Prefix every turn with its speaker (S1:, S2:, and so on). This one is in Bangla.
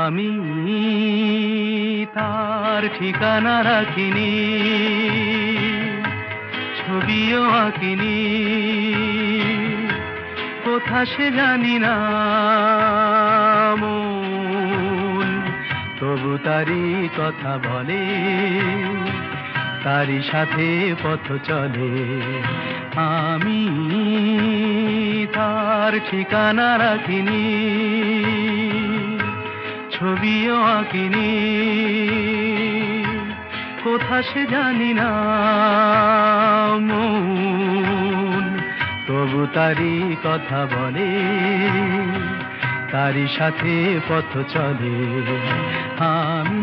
S1: আমি তার ঠিকানা রাখিনি, ছবিও আঁকিনি, কোথা সে জানি না মন, তবু তারি কথা বলে, তারি সাথে পথ চলে। আমি তার ঠিকানা রাখিনি, ছবিও আঁকিনি, কোথা সে জানি না মন, তবু তারি কথা বলে, তারি সাথে পথ চলে। আমি